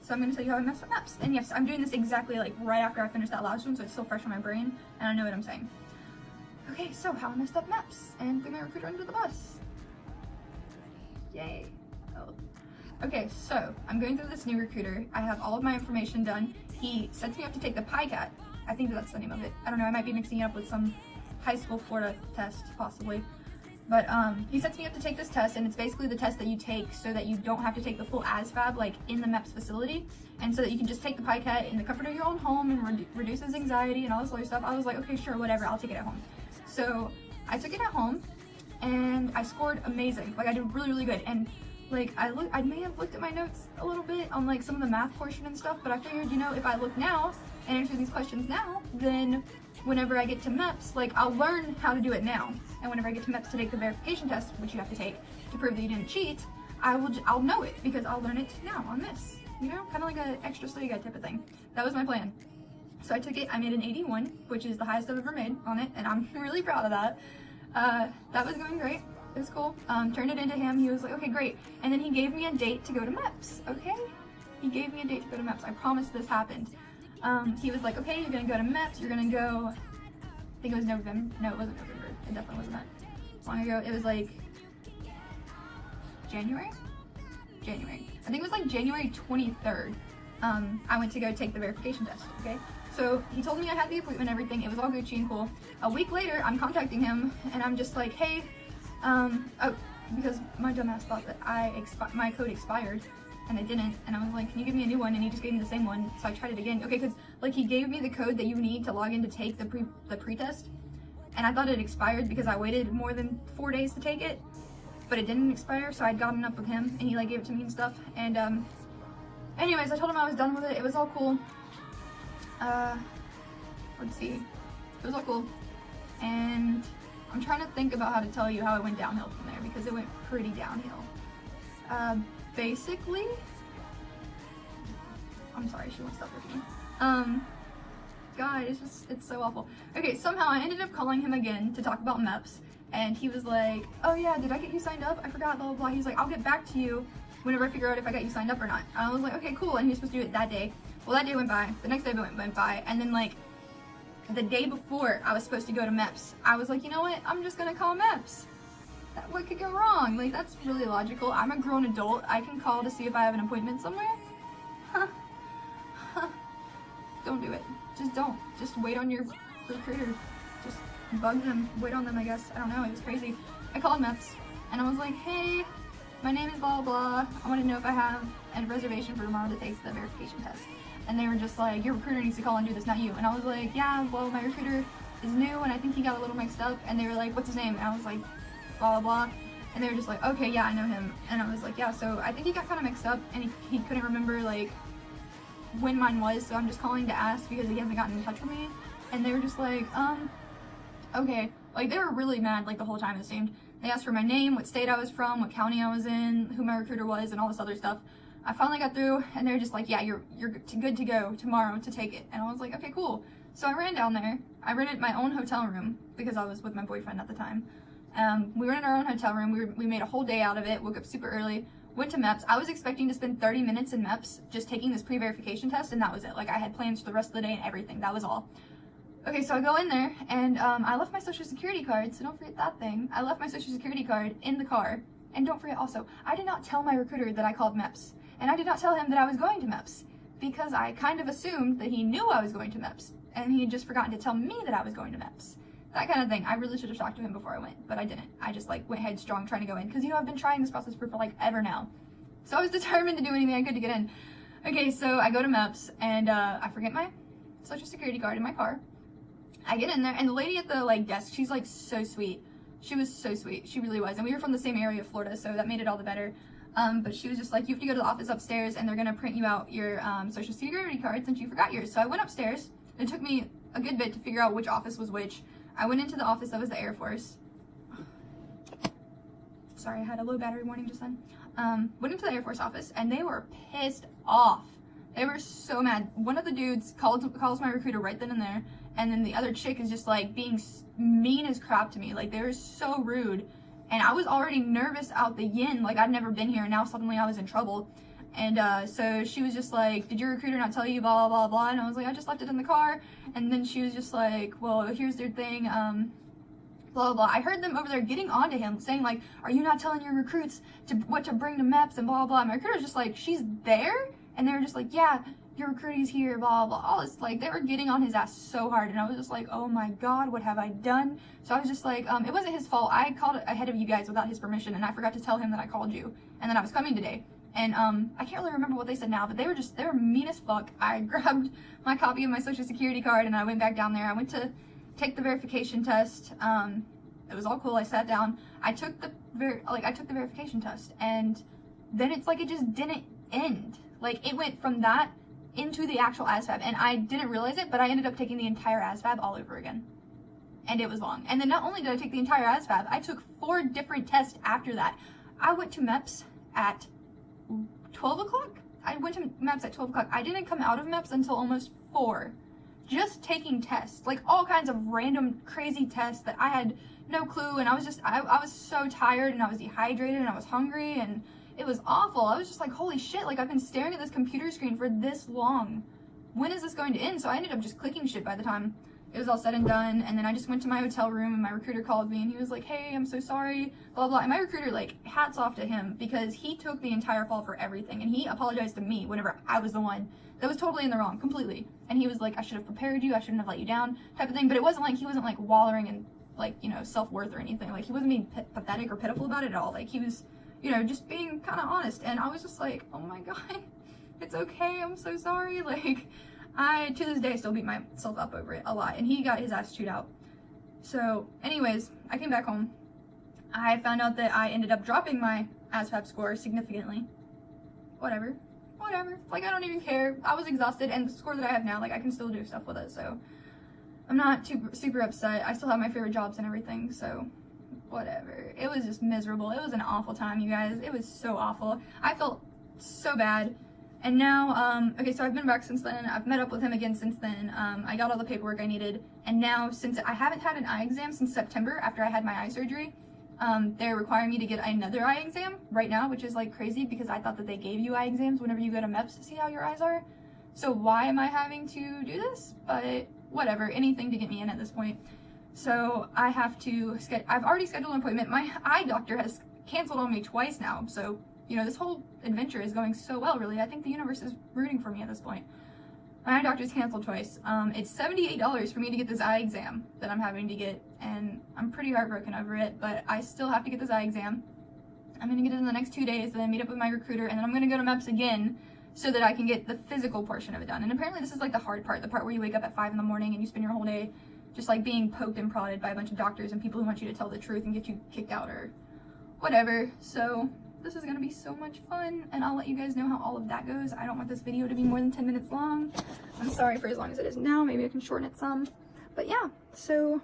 So I'm going to tell you how I messed up MEPS. And yes, I'm doing this exactly like right after I finished that last one, so it's still fresh on my brain, and I know what I'm saying. Okay, so how I messed up MEPS and threw my recruiter under the bus. Yay. Oh. Okay, so I'm going through this new recruiter. I have all of my information done. He sets me up to take the PICAT. I think that's the name of it. I don't know, I might be mixing it up with some high school Florida test, possibly. But he sets me up to take this test, and it's basically the test that you take so that you don't have to take the full ASVAB like in the MEPS facility, and so that you can just take the PICAT in the comfort of your own home and reduces anxiety and all this other stuff. I was like, okay, sure, whatever, I'll take it at home. So I took it at home, and I scored amazing. Like, I did really, really good. And like, I may have looked at my notes a little bit on like some of the math portion and stuff, but I figured, you know, if I look now and answer these questions now, then whenever I get to MEPS, like, I'll learn how to do it now. And whenever I get to MEPS to take the verification test, which you have to take to prove that you didn't cheat, I'll know it because I'll learn it now on this. You know, kind of like an extra study guide type of thing. That was my plan. So I took it, I made an 81, which is the highest I've ever made on it, and I'm really proud of that. That was going great. It was cool. Turned it into him. He was like, okay, great. And then he gave me a date to go to MEPS, okay? He gave me a date to go to MEPS. I promise this happened. He was like, okay, you're gonna go to MEPS, you're gonna go, I think it was November. No, it wasn't November. It definitely wasn't that long ago. It was like January? I think it was like January 23rd. I went to go take the verification test, okay? So he told me I had the appointment and everything. It was all Gucci and cool. A week later, I'm contacting him, and I'm just like, hey, oh, because my dumbass thought that my code expired, and it didn't, and I was like, can you give me a new one? And he just gave me the same one, so I tried it again. Okay, because like he gave me the code that you need to log in to take the pre-test, and I thought it expired because I waited more than 4 days to take it, but it didn't expire, so I'd gotten up with him, and he like gave it to me and stuff, and anyways, I told him I was done with it. It was all cool. Let's see. It was all cool, and I'm trying to think about how to tell you how it went downhill from there, because it went pretty downhill. Basically, I'm sorry, she won't stop with me. God, it's so awful. Okay, somehow I ended up calling him again to talk about MEPS, and he was like, oh yeah, did I get you signed up? I forgot, blah, blah, blah. He's like, I'll get back to you whenever I figure out if I got you signed up or not. And I was like, okay, cool, and he was supposed to do it that day. Well, that day went by, the next day went by, and then like, the day before I was supposed to go to MEPS, I was like, you know what, I'm just gonna call MEPS. What could go wrong? Like, that's really logical. I'm a grown adult. I can call to see if I have an appointment somewhere. Don't do it. Just don't. Just wait on your recruiter. Just bug them. Wait on them, I guess. I don't know. It was crazy. I called MEPS, and I was like, hey, my name is blah, blah. I want to know if I have a reservation for tomorrow to take the verification test. And they were just like, your recruiter needs to call and do this, not you. And I was like, yeah, well, my recruiter is new, and I think he got a little mixed up. And they were like, what's his name? And I was like, blah, blah, blah. And they were just like, okay, yeah, I know him. And I was like, yeah, so I think he got kind of mixed up, and he couldn't remember, like, when mine was, so I'm just calling to ask because he hasn't gotten in touch with me. And they were just like, okay. Like, they were really mad, like, the whole time it seemed. They asked for my name, what state I was from, what county I was in, who my recruiter was, and all this other stuff. I finally got through, and they were just like, yeah, you're good to go tomorrow to take it. And I was like, okay, cool. So I ran down there. I rented my own hotel room because I was with my boyfriend at the time. We rented our own hotel room. We made a whole day out of it, woke up super early, went to MEPS. I was expecting to spend 30 minutes in MEPS just taking this pre-verification test, and that was it. Like, I had plans for the rest of the day and everything. That was all. Okay, so I go in there, and I left my social security card, so don't forget that thing. I left my social security card in the car. And don't forget also, I did not tell my recruiter that I called MEPS. And I did not tell him that I was going to MEPS, because I kind of assumed that he knew I was going to MEPS, and he had just forgotten to tell me that I was going to MEPS. That kind of thing. I really should have talked to him before I went, but I didn't. I just like went headstrong trying to go in, because you know I've been trying this process for like ever now. So I was determined to do anything I could to get in. Okay, so I go to MEPS, and I forget my social security card in my car. I get in there, and the lady at the like desk, she's like so sweet. She was so sweet. She really was. And we were from the same area of Florida, so that made it all the better. But she was just like, you have to go to the office upstairs, and they're gonna print you out your social security card since you forgot yours. So I went upstairs. It took me a good bit to figure out which office was which. I went into the office that was the Air Force. Sorry, I had a low battery warning just then. Went into the Air Force office, and they were pissed off. They were so mad. One of the dudes calls my recruiter right then and there, and then the other chick is just like being mean as crap to me. Like, they were so rude. And I was already nervous out the yin, like I'd never been here, and now suddenly I was in trouble. And so she was just like, did your recruiter not tell you blah, blah, blah, blah? And I was like, I just left it in the car. And then she was just like, well, here's their thing, blah, blah, blah. I heard them over there getting onto him, saying like, are you not telling your recruits what to bring to MEPS and blah, blah. And my recruiter was just like, she's there? And they were just like, yeah, your recruiting's here, blah, blah. All this, like, they were getting on his ass so hard. And I was just like, oh my God, what have I done? So I was just like, it wasn't his fault. I called ahead of you guys without his permission, and I forgot to tell him that I called you and that I was coming today. And I can't really remember what they said now, but they were mean as fuck. I grabbed my copy of my social security card and I went back down there. I went to take the verification test. It was all cool. I sat down. I took the verification test, and then it's like it just didn't end. Like, it went from that into the actual ASVAB, and I didn't realize it, but I ended up taking the entire ASVAB all over again. And it was long. And then not only did I take the entire ASVAB, I took 4 different tests after that. I went to MEPS at 12 o'clock? I went to MEPS at 12 o'clock. I didn't come out of MEPS until almost 4. Just taking tests. Like, all kinds of random crazy tests that I had no clue, and I was so tired, and I was dehydrated, and I was hungry, and it was awful. I was just like, holy shit, like, I've been staring at this computer screen for this long. When is this going to end? So I ended up just clicking shit by the time it was all said and done. And then I just went to my hotel room, and my recruiter called me, and he was like, hey, I'm so sorry, blah, blah. And my recruiter, like, hats off to him, because he took the entire fall for everything. And he apologized to me whenever I was the one that was totally in the wrong, completely. And he was like, I should have prepared you, I shouldn't have let you down, type of thing. But it wasn't like, he wasn't like wallowing in, like, you know, self-worth or anything. Like, he wasn't being pathetic or pitiful about it at all. Like, he was, you know, just being kind of honest. And I was just like, oh my God, it's okay, I'm so sorry. Like, I, to this day, still beat myself up over it a lot. And he got his ass chewed out. So, anyways, I came back home. I found out that I ended up dropping my ASVAB score significantly. Whatever. Like, I don't even care. I was exhausted, and the score that I have now, like, I can still do stuff with it, so I'm not super upset. I still have my favorite jobs and everything, so whatever. It was just miserable. It was an awful time, you guys. It was so awful. I felt so bad. And now, okay, so I've been back since then. I've met up with him again since then. I got all the paperwork I needed. And now, since I haven't had an eye exam since September after I had my eye surgery, they're requiring me to get another eye exam right now, which is like crazy because I thought that they gave you eye exams whenever you go to MEPS to see how your eyes are. So why am I having to do this? But whatever, anything to get me in at this point. So I have to, I've already scheduled an appointment. My eye doctor has canceled on me twice now. So, you know, this whole adventure is going so well, really. I think the universe is rooting for me at this point. My eye doctor's canceled twice. It's $78 for me to get this eye exam that I'm having to get, and I'm pretty heartbroken over it, but I still have to get this eye exam. I'm gonna get it in the next 2 days, and then meet up with my recruiter, and then I'm gonna go to MEPS again so that I can get the physical portion of it done. And apparently this is like the hard part, the part where you wake up at 5 in the morning and you spend your whole day just like being poked and prodded by a bunch of doctors and people who want you to tell the truth and get you kicked out or whatever. So this is gonna be so much fun, and I'll let you guys know how all of that goes. I don't want this video to be more than 10 minutes long. I'm sorry for as long as it is now. Maybe I can shorten it some. But yeah, so